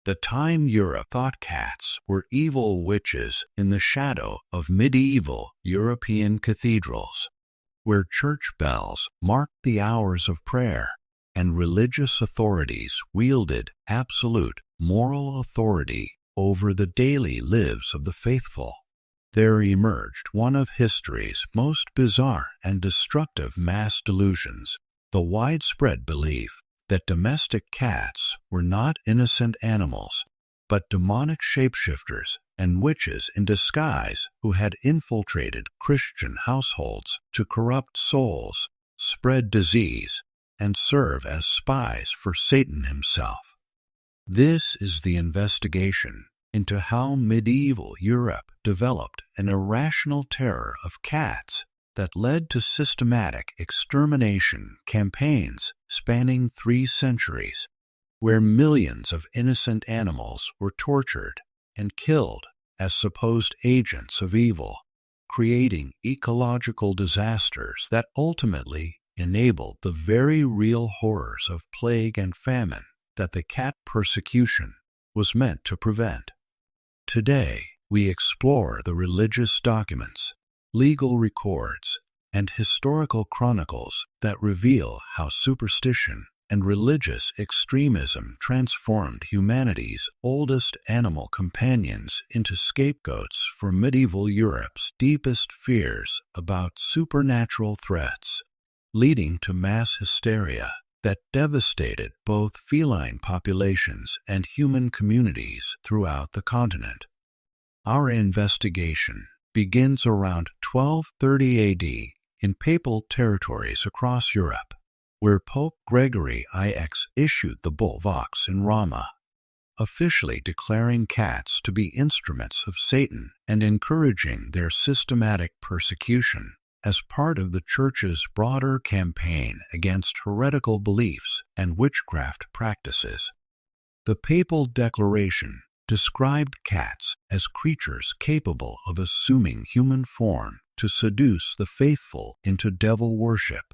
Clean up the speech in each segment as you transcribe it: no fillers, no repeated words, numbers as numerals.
the time Europe thought cats were evil witches in the shadow of medieval European cathedrals, where church bells marked the hours of prayer and religious authorities wielded absolute moral authority over the daily lives of the faithful, there emerged one of history's most bizarre and destructive mass delusions, the widespread belief that domestic cats were not innocent animals, but demonic shapeshifters and witches in disguise who had infiltrated Christian households to corrupt souls, spread disease, and serve as spies for Satan himself. This is the investigation into how medieval Europe developed an irrational terror of cats that led to systematic extermination campaigns spanning 3 centuries, where millions of innocent animals were tortured and killed as supposed agents of evil, creating ecological disasters that ultimately enabled the very real horrors of plague and famine that the cat persecution was meant to prevent. Today, we explore the religious documents, legal records, and historical chronicles that reveal how superstition and religious extremism transformed humanity's oldest animal companions into scapegoats for medieval Europe's deepest fears about supernatural threats, leading to mass hysteria that devastated both feline populations and human communities throughout the continent. Our investigation begins around 1230 AD in papal territories across Europe, where Pope Gregory IX issued the bull Vox in Rama, officially declaring cats to be instruments of Satan and encouraging their systematic persecution as part of the Church's broader campaign against heretical beliefs and witchcraft practices. The papal declaration described cats as creatures capable of assuming human form to seduce the faithful into devil worship,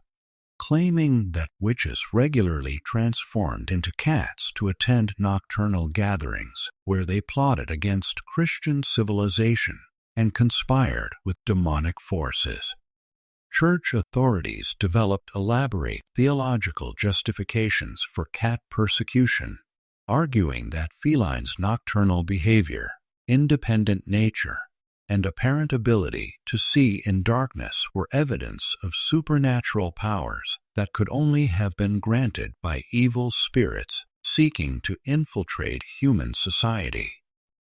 claiming that witches regularly transformed into cats to attend nocturnal gatherings where they plotted against Christian civilization and conspired with demonic forces. Church authorities developed elaborate theological justifications for cat persecution, arguing that felines' nocturnal behavior, independent nature, and apparent ability to see in darkness were evidence of supernatural powers that could only have been granted by evil spirits seeking to infiltrate human society.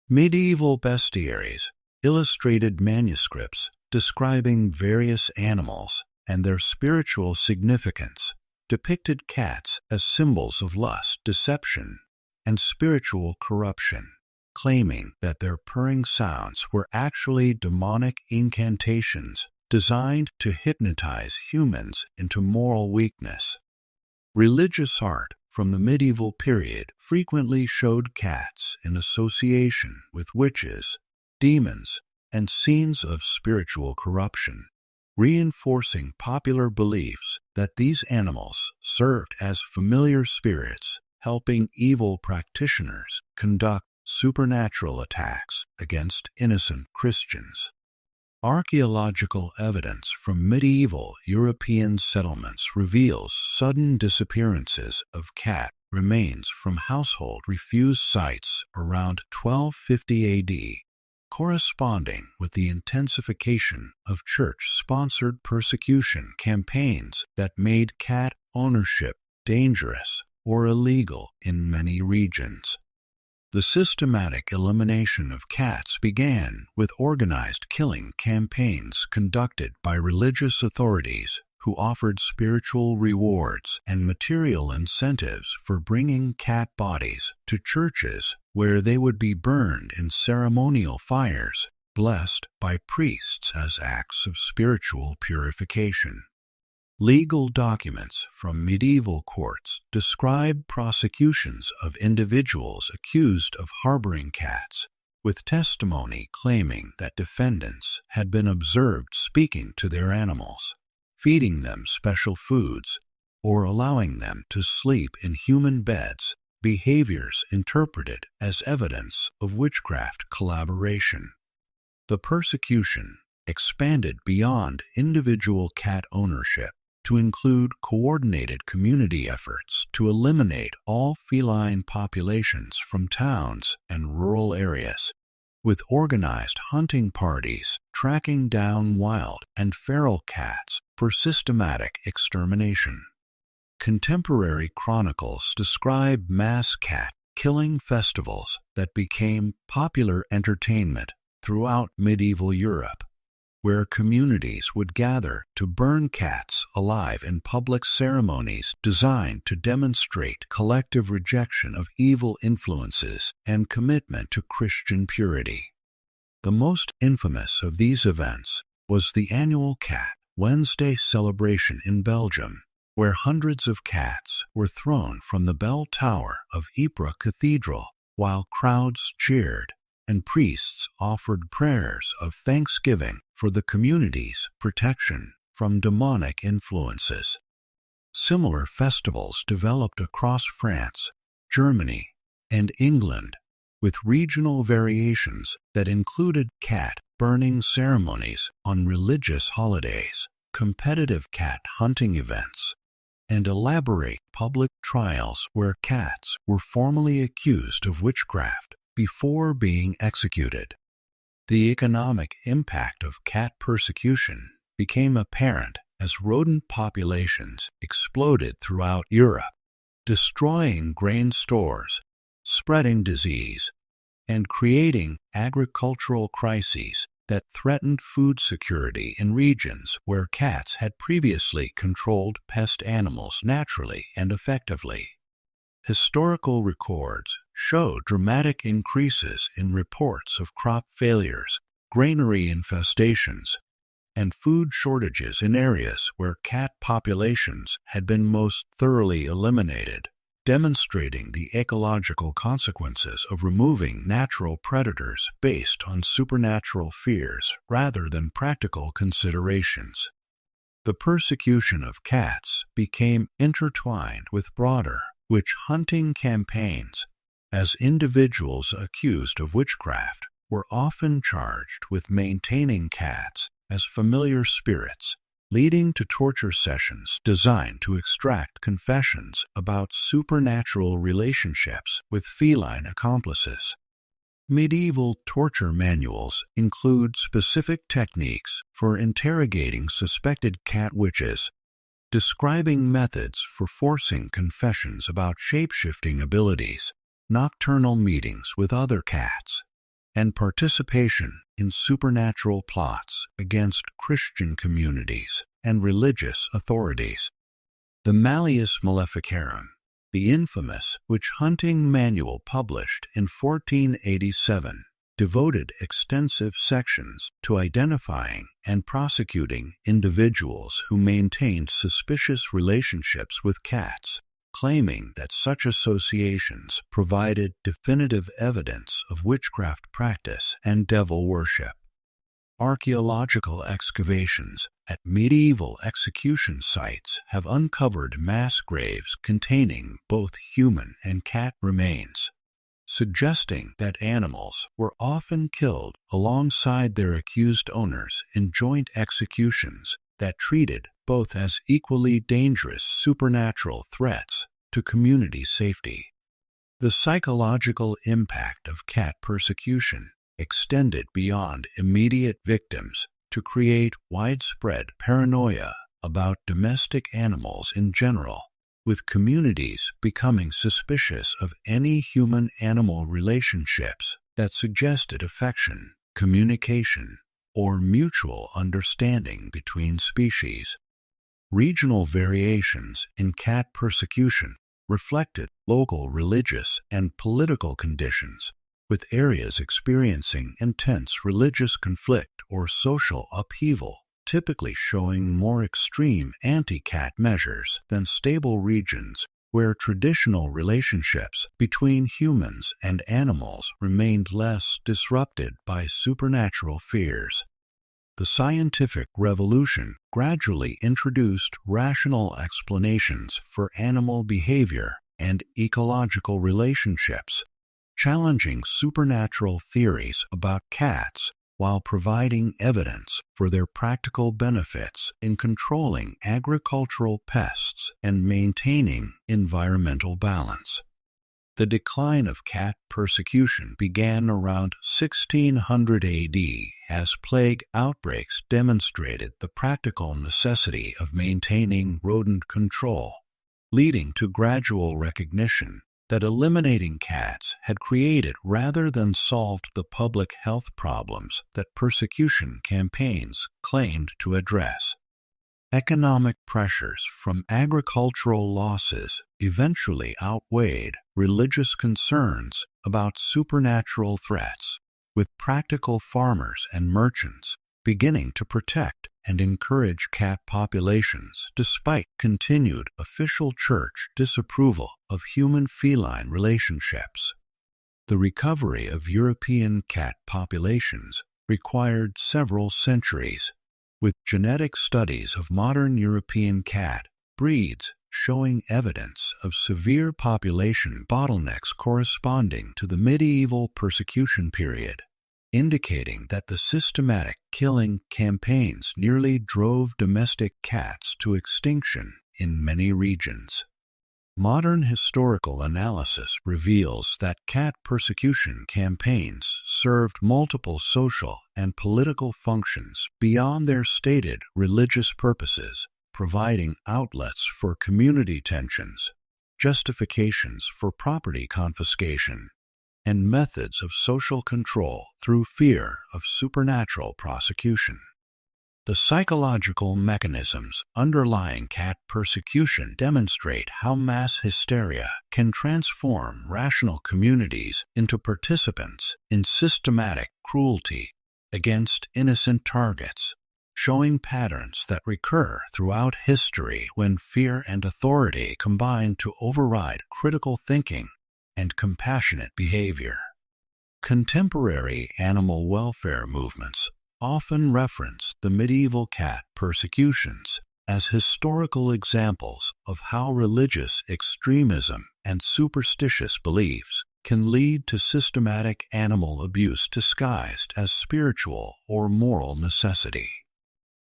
Medieval bestiaries, illustrated manuscripts describing various animals and their spiritual significance, depicted cats as symbols of lust, deception, and spiritual corruption, claiming that their purring sounds were actually demonic incantations designed to hypnotize humans into moral weakness. Religious art from the medieval period frequently showed cats in association with witches, demons, and scenes of spiritual corruption, reinforcing popular beliefs that these animals served as familiar spirits, helping evil practitioners conduct supernatural attacks against innocent Christians. Archaeological evidence from medieval European settlements reveals sudden disappearances of cat remains from household refuse sites around 1250 AD, corresponding with the intensification of church-sponsored persecution campaigns that made cat ownership dangerous or illegal in many regions. The systematic elimination of cats began with organized killing campaigns conducted by religious authorities who offered spiritual rewards and material incentives for bringing cat bodies to churches where they would be burned in ceremonial fires, blessed by priests as acts of spiritual purification. Legal documents from medieval courts describe prosecutions of individuals accused of harboring cats, with testimony claiming that defendants had been observed speaking to their animals, feeding them special foods, or allowing them to sleep in human beds behaviors interpreted as evidence of witchcraft collaboration. The persecution expanded beyond individual cat ownership to include coordinated community efforts to eliminate all feline populations from towns and rural areas, with organized hunting parties tracking down wild and feral cats for systematic extermination. Contemporary chronicles describe mass cat killing festivals that became popular entertainment throughout medieval Europe, where communities would gather to burn cats alive in public ceremonies designed to demonstrate collective rejection of evil influences and commitment to Christian purity. The most infamous of these events was the annual Cat Wednesday celebration in Belgium, where hundreds of cats were thrown from the bell tower of Ypres Cathedral while crowds cheered and priests offered prayers of thanksgiving for the community's protection from demonic influences. Similar festivals developed across France, Germany, and England, with regional variations that included cat burning ceremonies on religious holidays, competitive cat hunting events, and elaborate public trials where cats were formally accused of witchcraft before being executed. The economic impact of cat persecution became apparent as rodent populations exploded throughout Europe, destroying grain stores, spreading disease, and creating agricultural crises that threatened food security in regions where cats had previously controlled pest animals naturally and effectively. Historical records show dramatic increases in reports of crop failures, granary infestations, and food shortages in areas where cat populations had been most thoroughly eliminated, demonstrating the ecological consequences of removing natural predators based on supernatural fears rather than practical considerations. The persecution of cats became intertwined with broader witch hunting campaigns, as individuals accused of witchcraft were often charged with maintaining cats as familiar spirits, leading to torture sessions designed to extract confessions about supernatural relationships with feline accomplices. Medieval torture manuals include specific techniques for interrogating suspected cat witches, describing methods for forcing confessions about shape-shifting abilities, nocturnal meetings with other cats, and participation in supernatural plots against Christian communities and religious authorities. The Malleus Maleficarum, the infamous witch hunting manual published in 1487, devoted extensive sections to identifying and prosecuting individuals who maintained suspicious relationships with cats, claiming that such associations provided definitive evidence of witchcraft practice and devil worship. Archaeological excavations at medieval execution sites have uncovered mass graves containing both human and cat remains, suggesting that animals were often killed alongside their accused owners in joint executions that treated both as equally dangerous supernatural threats to community safety. The psychological impact of cat persecution extended beyond immediate victims to create widespread paranoia about domestic animals in general, with communities becoming suspicious of any human-animal relationships that suggested affection, communication, or mutual understanding between species. Regional variations in cat persecution reflected local religious and political conditions, with areas experiencing intense religious conflict or social upheaval typically showing more extreme anti-cat measures than stable regions where traditional relationships between humans and animals remained less disrupted by supernatural fears. The scientific revolution gradually introduced rational explanations for animal behavior and ecological relationships, challenging supernatural theories about cats while providing evidence for their practical benefits in controlling agricultural pests and maintaining environmental balance. The decline of cat persecution began around 1600 AD as plague outbreaks demonstrated the practical necessity of maintaining rodent control, leading to gradual recognition that eliminating cats had created rather than solved the public health problems that persecution campaigns claimed to address. Economic pressures from agricultural losses eventually outweighed religious concerns about supernatural threats, with practical farmers and merchants beginning to protect and encourage cat populations despite continued official church disapproval of human-feline relationships. The recovery of European cat populations required several centuries, with genetic studies of modern European cat breeds showing evidence of severe population bottlenecks corresponding to the medieval persecution period, indicating that the systematic killing campaigns nearly drove domestic cats to extinction in many regions. Modern historical analysis reveals that cat persecution campaigns served multiple social and political functions beyond their stated religious purposes, providing outlets for community tensions, justifications for property confiscation, and methods of social control through fear of supernatural prosecution. The psychological mechanisms underlying cat persecution demonstrate how mass hysteria can transform rational communities into participants in systematic cruelty against innocent targets, showing patterns that recur throughout history when fear and authority combine to override critical thinking and compassionate behavior. Contemporary animal welfare movements often reference the medieval cat persecutions as historical examples of how religious extremism and superstitious beliefs can lead to systematic animal abuse disguised as spiritual or moral necessity.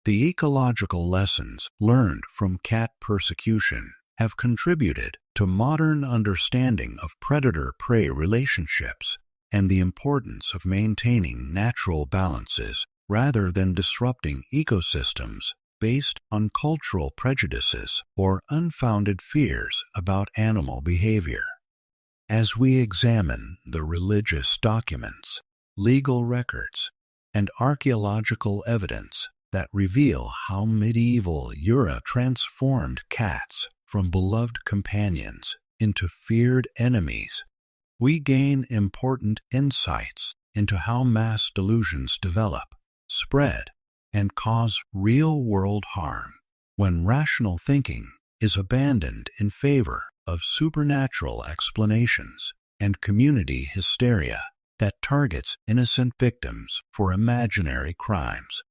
The ecological lessons learned from cat persecution have contributed to modern understanding of predator-prey relationships and the importance of maintaining natural balances rather than disrupting ecosystems based on cultural prejudices or unfounded fears about animal behavior. As we examine the religious documents, legal records, and archaeological evidence that reveal how medieval Europe transformed cats from beloved companions into feared enemies, we gain important insights into how mass delusions develop, spread, and cause real-world harm when rational thinking is abandoned in favor of supernatural explanations and community hysteria that targets innocent victims for imaginary crimes.